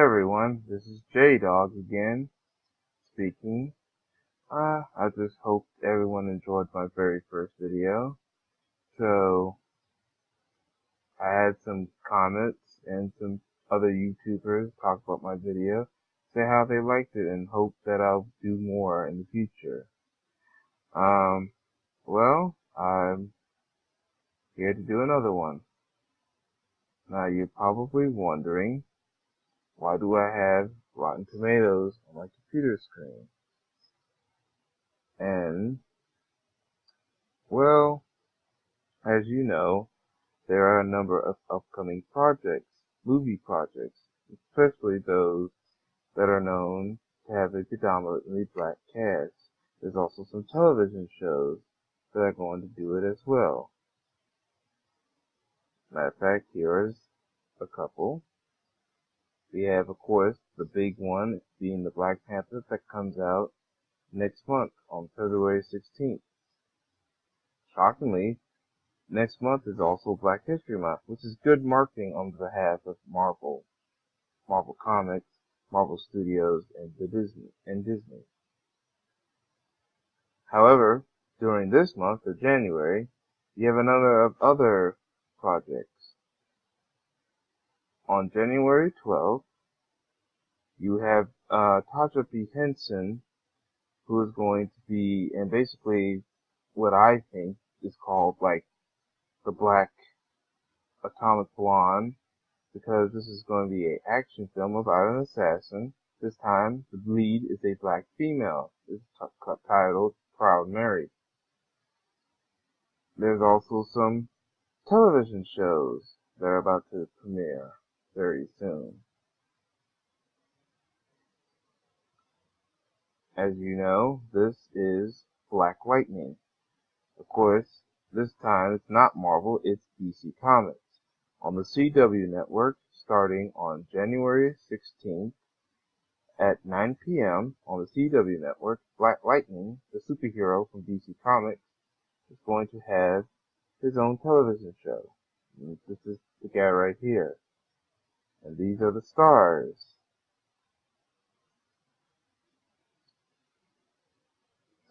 everyone, this is J-Dog again, speaking. I just hope everyone enjoyed my very first video. So, I had some comments and some other YouTubers talk about my video, say how they liked it and hope that I'll do more in the future. Well, I'm here to do another one. Now you're probably wondering, why do I have Rotten Tomatoes on my computer screen? And, well, as you know, there are a number of upcoming projects, movie projects, especially those that are known to have a predominantly black cast. There's also some television shows that are going to do it as well. Matter of fact, here's a couple. We have, of course, the big one being the Black Panther that comes out next month on February 16th. Shockingly, next month is also Black History Month, which is good marketing on behalf of Marvel Comics, Marvel Studios, and Disney. However, during this month of January, you have a number of other projects. On January 12th, you have Tasha P. Henson, who is going to be, and basically what I think is called like the Black Atomic Blonde, because this is going to be an action film about an assassin. This time, the lead is a black female. It's titled Proud Mary. There's also some television shows that are about to premiere very soon. As you know, this is Black Lightning. Of course, this time it's not Marvel, it's DC Comics. On the CW network, starting on January 16th at 9 p.m. on the CW network, Black Lightning, the superhero from DC Comics, is going to have his own television show. And this is the guy right here. And these are the stars.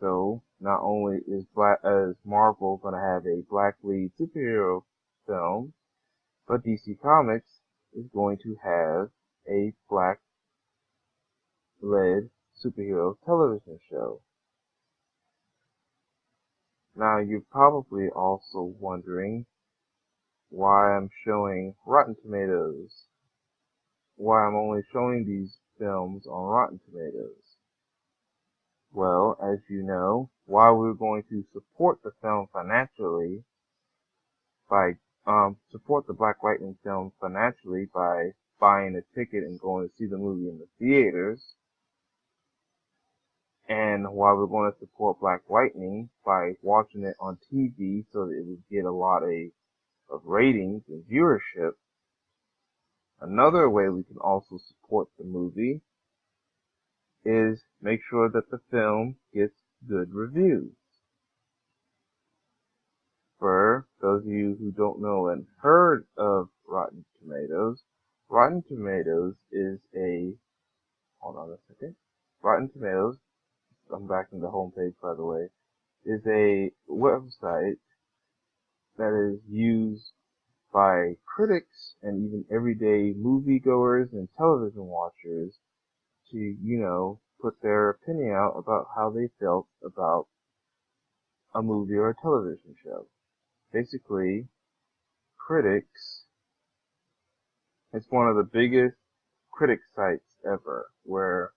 So, not only is Marvel going to have a black lead superhero film, but DC Comics is going to have a black-led superhero television show. Now, you're probably also wondering why I'm showing Rotten Tomatoes, why I'm only showing these films on Rotten Tomatoes. Well, as you know, while we're going to support the film financially by support the Black Lightning film financially by buying a ticket and going to see the movie in the theaters, and while we're going to support Black Lightning by watching it on TV so that it would get a lot of ratings and viewership, another way we can also support the movie is make sure that the film gets good reviews. For those of you who don't know and heard of Rotten Tomatoes is Rotten Tomatoes, I'm back in the homepage by the way, is a website that is used by critics and even everyday moviegoers and television watchers to, put their opinion out about how they felt about a movie or a television show. Basically, critics, it's one of the biggest critic sites ever, where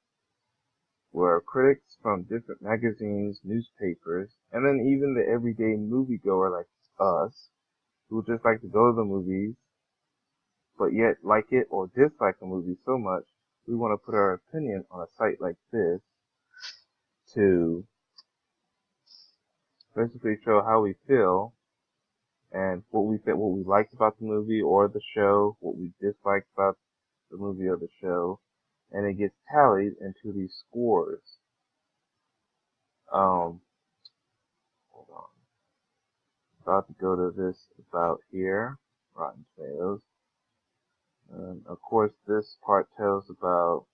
critics from different magazines, newspapers, and then even the everyday moviegoer like us, who just like to go to the movies, but yet like it or dislike a movie so much, we want to put our opinion on a site like this to basically show how we feel and what we liked about the movie or the show, what we disliked about the movie or the show, and it gets tallied into these scores. Hold on. About to go to this about here, Rotten Tomatoes. And of course, this part tells about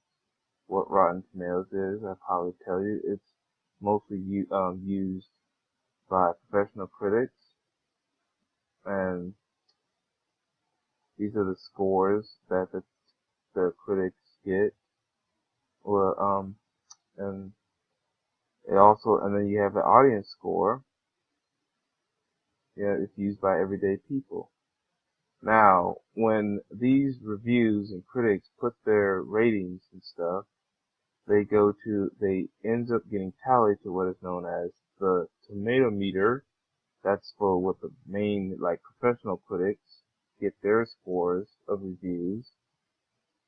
what Rotten Tomatoes is. I probably tell you it's mostly used by professional critics, and these are the scores that the critics get. Well, and and then you have the audience score. Yeah, it's used by everyday people. Now, when these reviews and critics put their ratings and stuff, they ends up getting tallied to what is known as the tomato meter. That's for what the main, like, professional critics get their scores of reviews.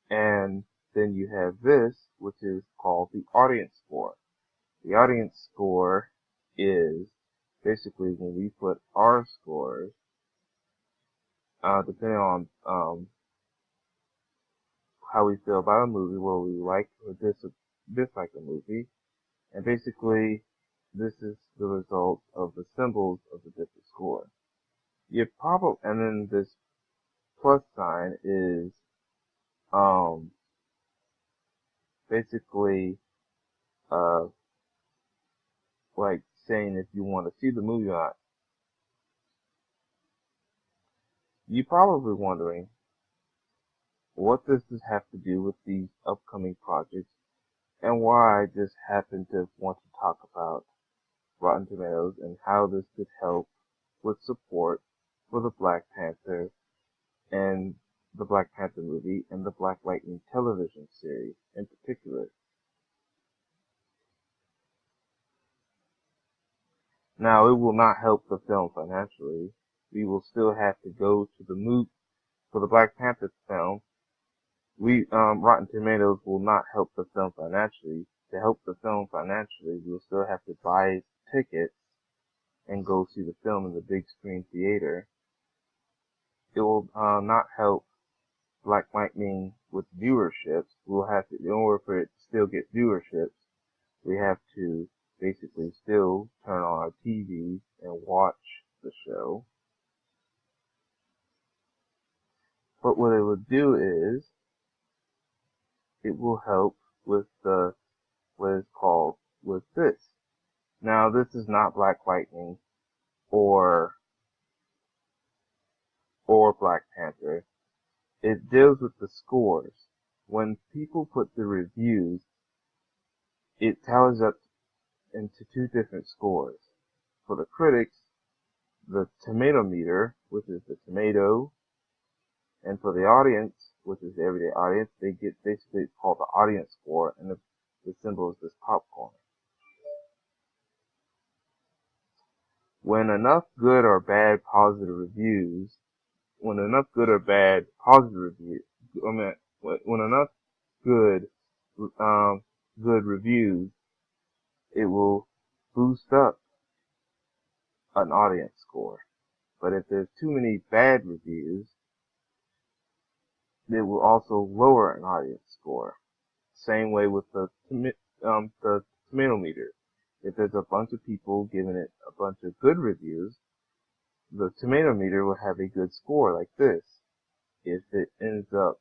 And then you have this, which is called the audience score. The audience score is basically when we put our scores, depending on how we feel about a movie, whether we like or dislike a movie, and basically this is the result of the symbols of the different scores. And then this plus sign is basically uh like saying if you want to see the movie or not. You're probably wondering, what does this have to do with these upcoming projects, and why I just happen to want to talk about Rotten Tomatoes and how this could help with support for the Black Panther and the Black Panther movie and the Black Lightning television series in particular. Now, it will not help the film financially. We will still have to go to the movie for the Black Panther film. Rotten Tomatoes will not help the film financially. To help the film financially, we'll still have to buy tickets and go see the film in the big screen theater. It will not help Black Lightning with viewerships. We'll have to, in order for it to still get viewerships, we have to basically still turn on our TV and watch the show. But what it will do is, it will help with what is called with this. Now, this is not Black Lightning or Black Panther. It deals with the scores. When people put the reviews, it tallies up into two different scores. For the critics, the tomato meter, which is the tomato, and for the audience, which is the everyday audience, they get basically it's called the audience score, and the symbol is this popcorn. When enough good or bad positive reviews, when enough good or bad positive reviews, when enough good, good reviews, it will boost up an audience score. But if there's too many bad reviews, it will also lower an audience score. Same way with the tomato meter. If there's a bunch of people giving it a bunch of good reviews, the tomato meter will have a good score like this. If it ends up,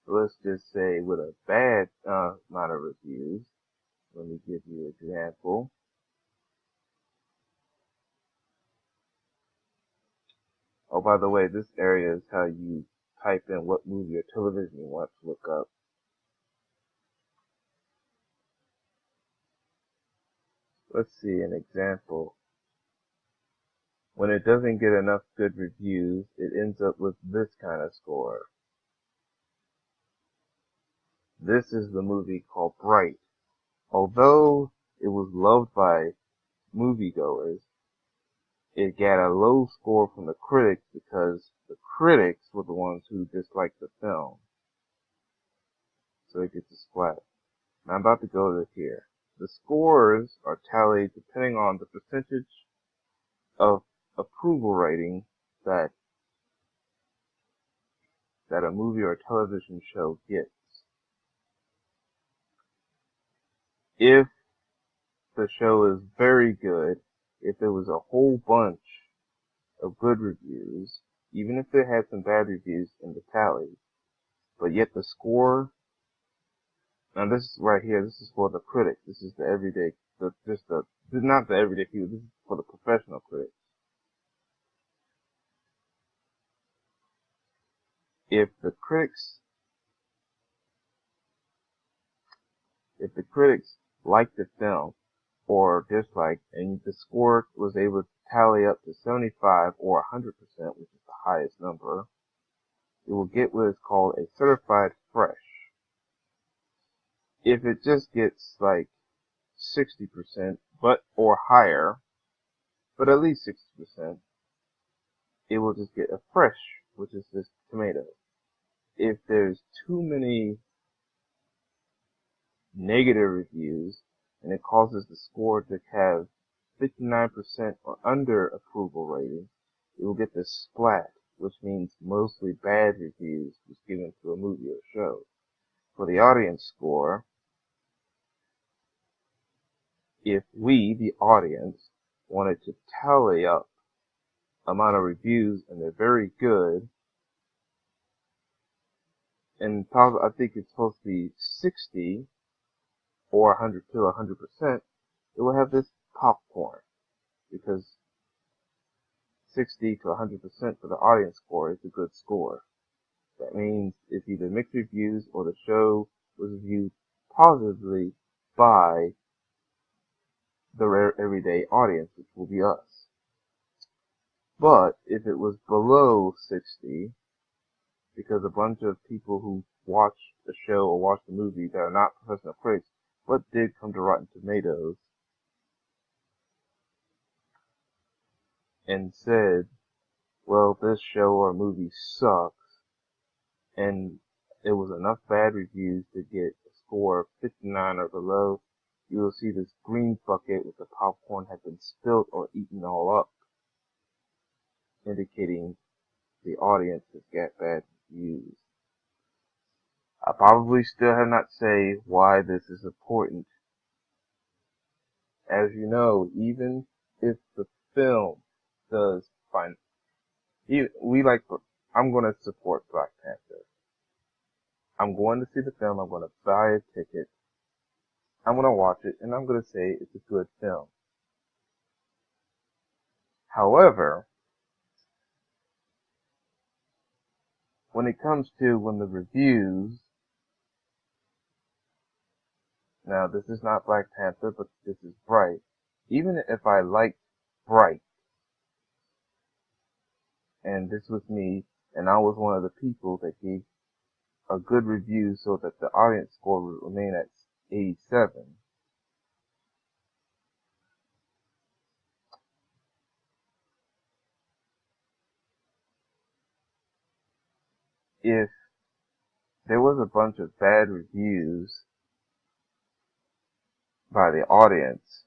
let's just say, with a bad amount of reviews, let me give you an example. Oh, by the way, this area is how you type in what movie or television you want to look up. Let's see an example. When it doesn't get enough good reviews, it ends up with this kind of score. This is the movie called Bright. Although it was loved by moviegoers, it got a low score from the critics because the critics were the ones who disliked the film. So it gets a splat. Now I'm about to go to here. The scores are tallied depending on the percentage of approval rating that a movie or television show gets. If the show is very good, if there was a whole bunch of good reviews, even if they had some bad reviews in the tally, but yet the score, now this is right here, this is for the critics. This is the everyday, not the everyday people, this is for the professional critics. If the critics like the film or dislike, and the score was able to tally up to 75 or 100%, which is the highest number, it will get what is called a certified fresh. If it just gets like 60%, or higher, but at least 60%, it will just get a fresh, which is this tomato. If there's too many negative reviews, and it causes the score to have 59% or under approval rating, it will get this splat, which means mostly bad reviews was given to a movie or show. For the audience score, if we, the audience, wanted to tally up amount of reviews and they're very good, and probably I think it's supposed to be 60 or 100 to 100%, it will have this popcorn, because 60 to 100% for the audience score is a good score. That means it's either mixed reviews or the show was reviewed positively by the everyday audience, which will be us. But if it was below 60, because a bunch of people who watch the show or watch the movie that are not professional critics, but did come to Rotten Tomatoes and said, well, this show or movie sucks, and it was enough bad reviews to get a score of 59 or below, you will see this green bucket with the popcorn had been spilled or eaten all up, indicating the audience has got bad reviews. I probably still have not say why this is important. As you know, even if the film does fine, I'm going to support Black Panther. I'm going to see the film, I'm going to buy a ticket, I'm going to watch it, and I'm going to say it's a good film. However, when it comes to when the reviews, now this is not Black Panther, but this is Bright. Even if I liked Bright, and this was me, and I was one of the people that gave a good review so that the audience score would remain at 87. If there was a bunch of bad reviews by the audience,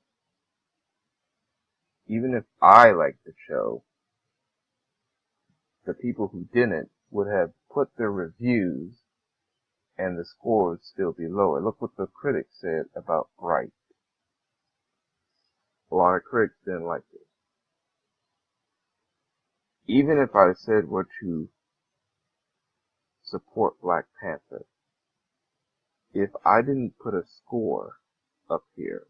even if I liked the show, the people who didn't would have put their reviews and the score would still be lower. Look what the critics said about Bright. A lot of critics didn't like it. Even if I said we're to support Black Panther, if I didn't put a score up here,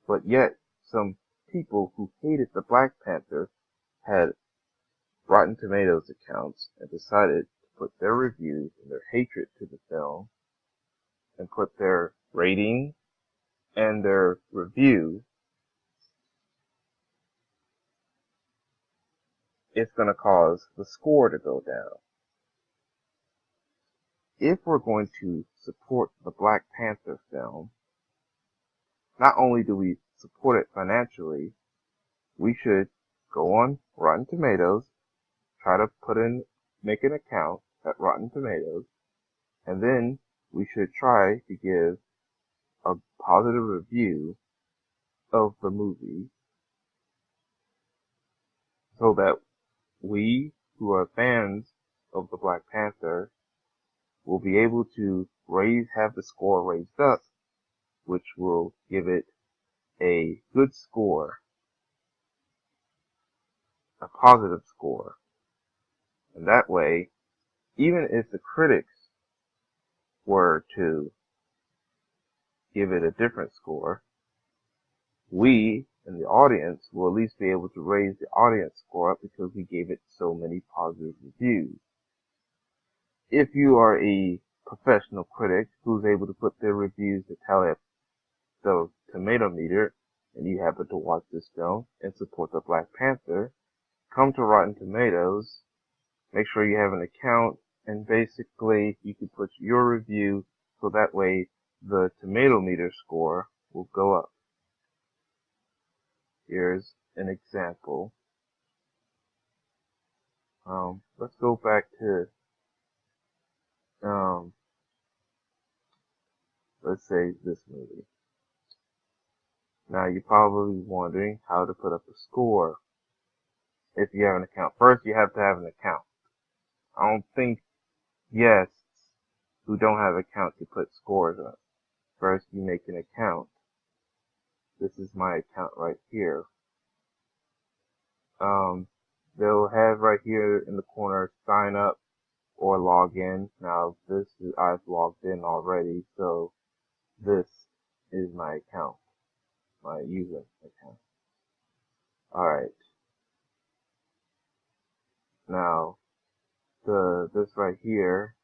but yet some people who hated the Black Panther had Rotten Tomatoes accounts and decided to put their reviews and their hatred to the film and put their rating and their review, it's going to cause the score to go down. If we're going to support the Black Panther film, not only do we support it financially, we should go on Rotten Tomatoes, try to make an account at Rotten Tomatoes, and then we should try to give a positive review of the movie so that we who are fans of the Black Panther will be able to have the score raised up, which will give it a good score, a positive score. And that way, even if the critics were to give it a different score, we in the audience will at least be able to raise the audience score up because we gave it so many positive reviews. If you are a professional critic who's able to put their reviews to tally up the tomato meter, and you happen to watch this film and support the Black Panther, come to Rotten Tomatoes, make sure you have an account, and basically you can put your review so that way the tomato meter score will go up. Here's an example. Let's go back to, let's say this movie. Now you're probably wondering how to put up a score if you have an account. First, you have to have an account. I don't think guests who don't have accounts can put scores up. First, you make an account. This is my account right here. They'll have right here in the corner sign up or log in. Now this is, I've logged in already, so this is my account, my user account. Alright. Now, this right here,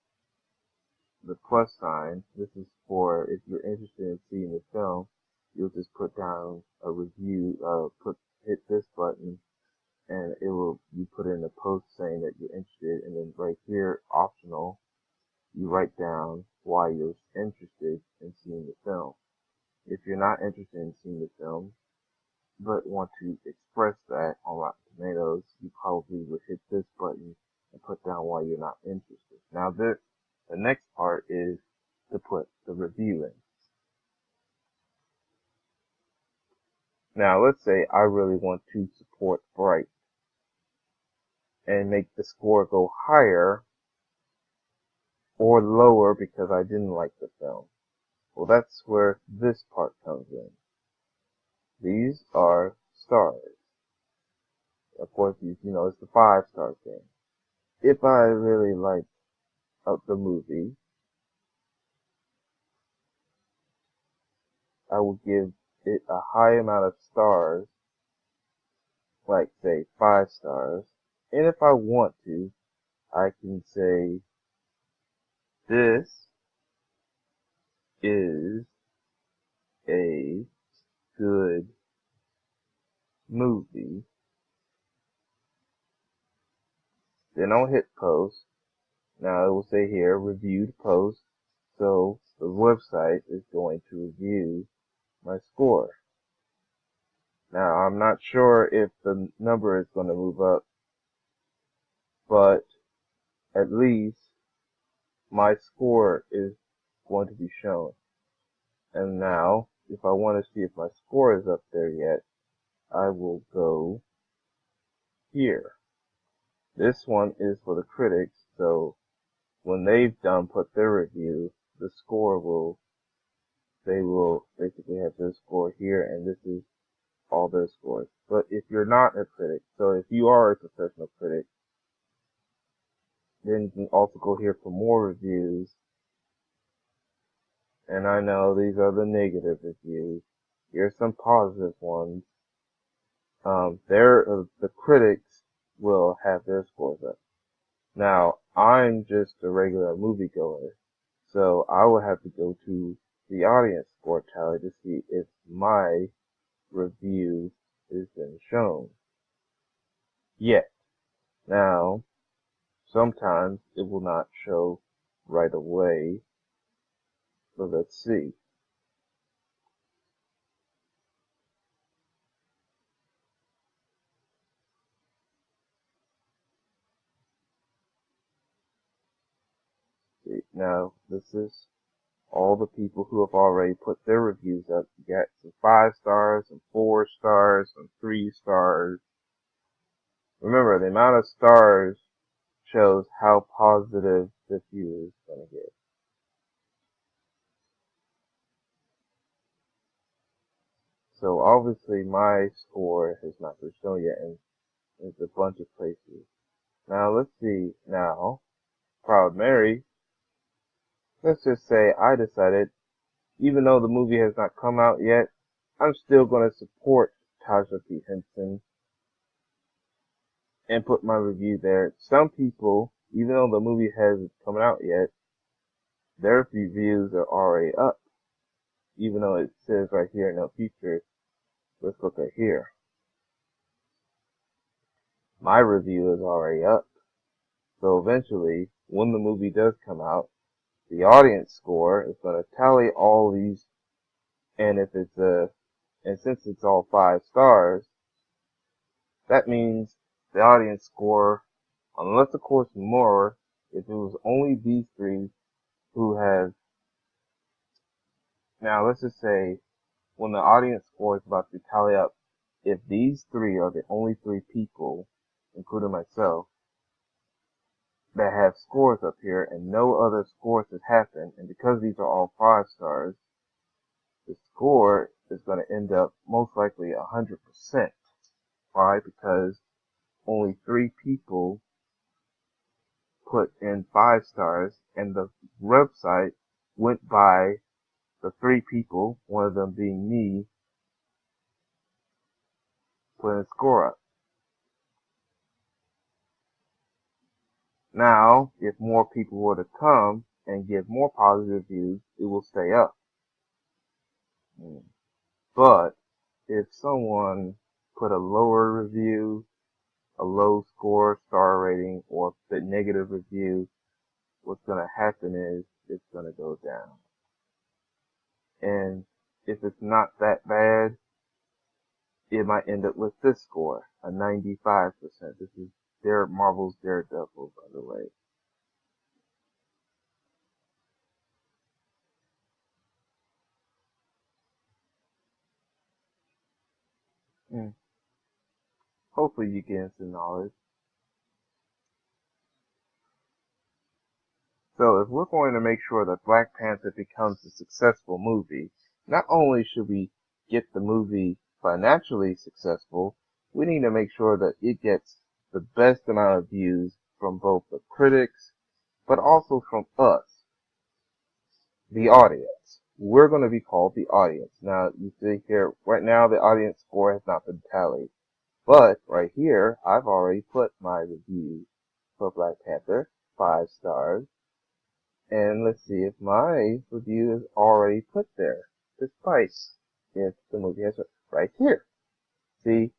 the plus sign, this is for if you're interested in seeing the film, you'll just put down a review, hit this button, and it will, you put in a post saying that you're interested, and then right here, optional, you write down why you're interested in seeing the film. If you're not interested in seeing the film, but want to express that on Rotten Tomatoes, you probably would hit this button and put down why you're not interested. Now the next part is to put the review in. Now let's say I really want to support Bright and make the score go higher or lower because I didn't like the film. Well, that's where this part comes in. These are stars. Of course, you know, it's the 5-star thing. If I really like the movie, I will give it a high amount of stars, like say 5 stars. And if I want to, I can say this is a good movie. Then I'll hit post. Now it will say here, reviewed post. So the website is going to review my score. Now I'm not sure if the number is going to move up, but at least my score is going to be shown. And now, if I want to see if my score is up there yet, I will go here. This one is for the critics, so when they've put their review, the score they will basically have their score here, and this is all their scores. But if you're not a critic, so if you are a professional critic, then you can also go here for more reviews. And I know these are the negative reviews. Here's some positive ones. The critics will have their scores up. Now, I'm just a regular moviegoer, so I will have to go to the audience score tally to see if my review has been shown yet. Now, sometimes it will not show right away, so let's see. Now, this is all the people who have already put their reviews up. You got some 5 stars, some 4 stars, some 3 stars. Remember, the amount of stars shows how positive the viewer is going to get. So obviously my score has not been shown yet, and there's a bunch of places. Now let's see. Now, Proud Mary, let's just say I decided, even though the movie has not come out yet, I'm still going to support Tasha P. Henson and put my review there. Some people, even though the movie hasn't come out yet, their reviews are already up. Even though it says right here, no feature. Let's look at here. My review is already up. So eventually, when the movie does come out, the audience score is going to tally all these, and since it's all 5 stars, that means the audience score, unless of course more, if it was only these 3 who have, now let's just say, when the audience score is about to tally up, if these 3 are the only 3 people, including myself, that have scores up here and no other scores have happened, and because these are all 5 stars, the score is going to end up most likely 100%. Why? Because only 3 people put in 5 stars, and the website went by the 3 people, one of them being me, putting a score up. Now, if more people were to come and give more positive reviews, it will stay up. But if someone put a lower review, a low score, star rating, or a negative review, what's going to happen is it's going to go down. And if it's not that bad, it might end up with this score, a 95%. This is Marvel's Daredevil, by the way. Hopefully you gain some knowledge. So if we're going to make sure that Black Panther becomes a successful movie, not only should we get the movie financially successful, we need to make sure that it gets the best amount of views from both the critics, but also from us, the audience. We're going to be called the audience. Now, you see here, right now the audience score has not been tallied. But right here, I've already put my review for Black Panther, 5 stars. And let's see if my review is already put there, despite if the movie has right here. See,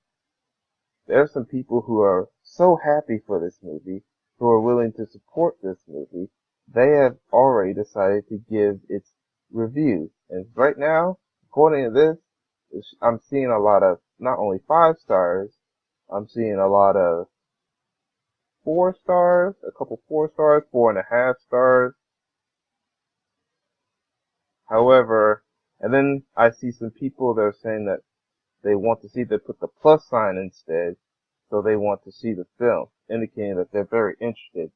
there are some people who are so happy for this movie, who are willing to support this movie. They have already decided to give its review. And right now, according to this, I'm seeing a lot of not only 5 stars, I'm seeing a lot of 4 stars, a couple 4 stars, 4.5 stars. However, and then I see some people that are saying that they want to see, they put the plus sign instead, so they want to see the film, indicating that they're very interested.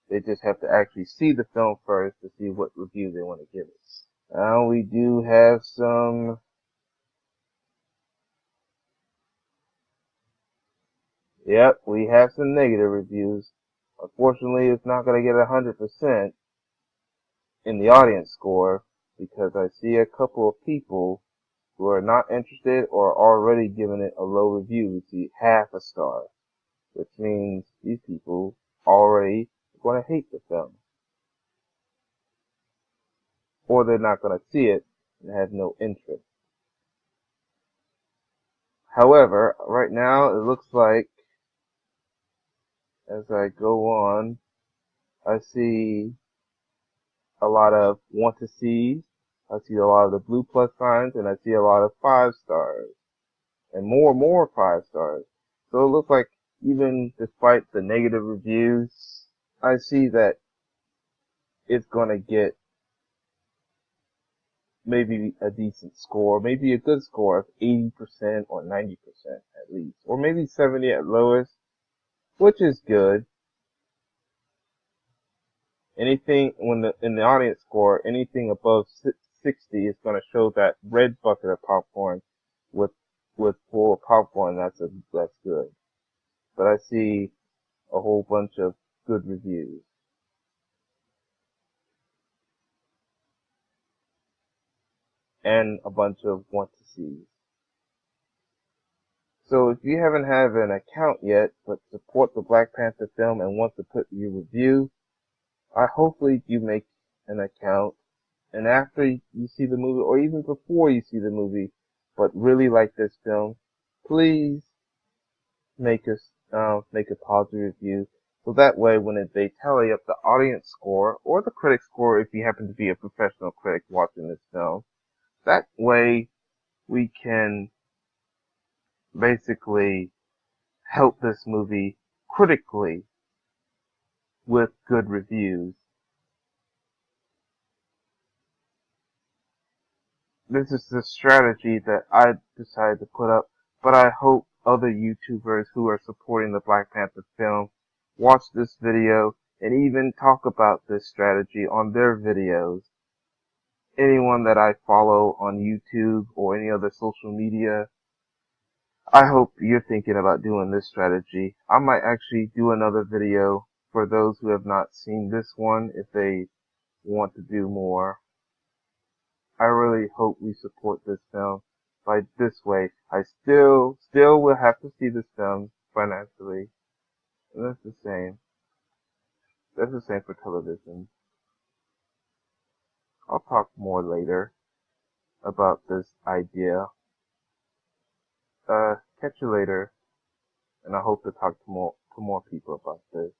They just have to actually see the film first to see what review they want to give it. Now we do have some Yep, we have some negative reviews. Unfortunately, it's not going to get 100% in the audience score because I see a couple of people who are not interested or already giving it a low review. We see half a star, which means these people already are going to hate the film. Or they're not going to see it and have no interest. However, right now it looks like as I go on, I see a lot of want to see. I see a lot of the blue plus signs, and I see a lot of 5 stars, and more 5 stars. So it looks like even despite the negative reviews, I see that it's gonna get maybe a decent score, maybe a good score of 80% or 90% at least, or maybe 70 at lowest, which is good. Anything in the audience score, anything above 60 is going to show that red bucket of popcorn with full popcorn. That's good. But I see a whole bunch of good reviews. And a bunch of want to see. So if you haven't have an account yet, but support the Black Panther film and want to put your review, hopefully you make an account. And after you see the movie, or even before you see the movie, but really like this film, please make a positive review. So that way, when they tally up the audience score or the critic score, if you happen to be a professional critic watching this film, that way we can basically help this movie critically with good reviews. This is the strategy that I decided to put up, but I hope other YouTubers who are supporting the Black Panther film watch this video and even talk about this strategy on their videos. Anyone that I follow on YouTube or any other social media, I hope you're thinking about doing this strategy. I might actually do another video for those who have not seen this one if they want to do more. I really hope we support this film by this way. I still will have to see this film financially. And that's the same. That's the same for television. I'll talk more later about this idea. Catch you later, and I hope to talk to more people about this.